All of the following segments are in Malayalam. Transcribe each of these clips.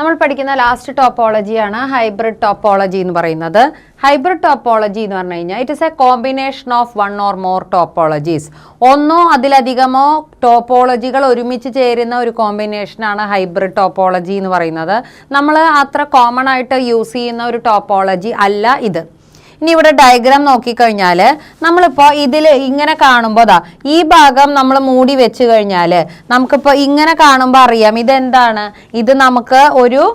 നമ്മൾ പഠിക്കുന്ന ലാസ്റ്റ് ടോപ്പോളജിയാണ് ഹൈബ്രിഡ് ടോപ്പോളജി എന്ന് പറയുന്നത്. ഹൈബ്രിഡ് ടോപ്പോളജി എന്ന് പറഞ്ഞു കഴിഞ്ഞാൽ it is A combination of one or more topologies. ഒന്നോ അതിലധികമോ ടോപ്പോളജികൾ ഒരുമിച്ച് ചേരുന്ന ഒരു കോമ്പിനേഷനാണ് ഹൈബ്രിഡ് ടോപ്പോളജി എന്ന് പറയുന്നത്. നമ്മൾ അത്ര കോമൺ ആയിട്ട് യൂസ് ചെയ്യുന്ന ഒരു ടോപ്പോളജി അല്ല ഇത്. ഇനി ഇവിടെ ഡയഗ്രാം നോക്കിക്കഴിഞ്ഞാൽ നമ്മളിപ്പോൾ ഇതിൽ ഇങ്ങനെ കാണുമ്പോൾ ഈ ഭാഗം നമ്മൾ മൂടി വെച്ച് കഴിഞ്ഞാൽ നമുക്കിപ്പോൾ ഇങ്ങനെ കാണുമ്പോൾ അറിയാം ഇതെന്താണ്. ഇത് നമുക്ക് ഒരു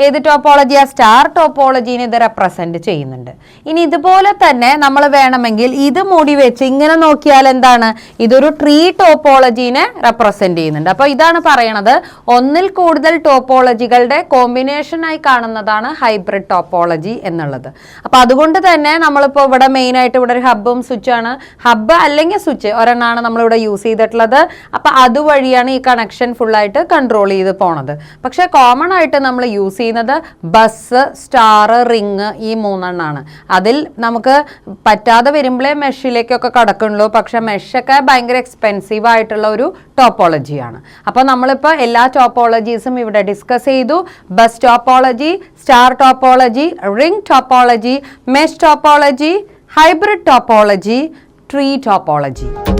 ഏത് ടോപ്പോളജിയാ? സ്റ്റാർ ടോപ്പോളജീനെ ഇത് റെപ്രസെന്റ് ചെയ്യുന്നുണ്ട്. ഇനി ഇതുപോലെ തന്നെ നമ്മൾ വേണമെങ്കിൽ ഇത് മൂടി വെച്ച് ഇങ്ങനെ നോക്കിയാൽ എന്താണ്? ഇതൊരു ട്രീ ടോപ്പോളജീനെ റെപ്രസെന്റ് ചെയ്യുന്നുണ്ട്. അപ്പോൾ ഇതാണ് പറയണത്, ഒന്നിൽ കൂടുതൽ ടോപ്പോളജികളുടെ കോമ്പിനേഷനായി കാണുന്നതാണ് ഹൈബ്രിഡ് ടോപ്പോളജി എന്നുള്ളത്. അപ്പോൾ അതുകൊണ്ട് തന്നെ നമ്മളിപ്പോൾ ഇവിടെ മെയിൻ ആയിട്ട് ഇവിടെ ഒരു ഹബ്ബും സ്വിച്ചാണ്. ഹബ്ബ് അല്ലെങ്കിൽ സ്വിച്ച് ഒരെണ്ണമാണ് നമ്മളിവിടെ യൂസ് ചെയ്തിട്ടുള്ളത്. അപ്പോൾ അതുവഴിയാണ് ഈ കണക്ഷൻ ഫുള്ളായിട്ട് കൺട്രോൾ ചെയ്ത് പോണത്. പക്ഷേ കോമൺ ആയിട്ട് നമ്മൾ യൂസ് ചെയ്യുന്നത് ബസ്, സ്റ്റാർ, റിങ് ഈ മൂന്നെണ്ണാണ്. അതിൽ നമുക്ക് പറ്റാതെ വരുമ്പോഴേ മെഷിലേക്കൊക്കെ കടക്കുള്ളൂ. പക്ഷെ മെഷൊക്കെ ഭയങ്കര എക്സ്പെൻസീവ് ആയിട്ടുള്ള ഒരു ടോപ്പോളജിയാണ്. അപ്പോൾ നമ്മളിപ്പോൾ എല്ലാ ടോപ്പോളജീസും ഇവിടെ ഡിസ്കസ് ചെയ്തു. Bus topology, star topology, ring topology, mesh topology, hybrid topology, tree topology.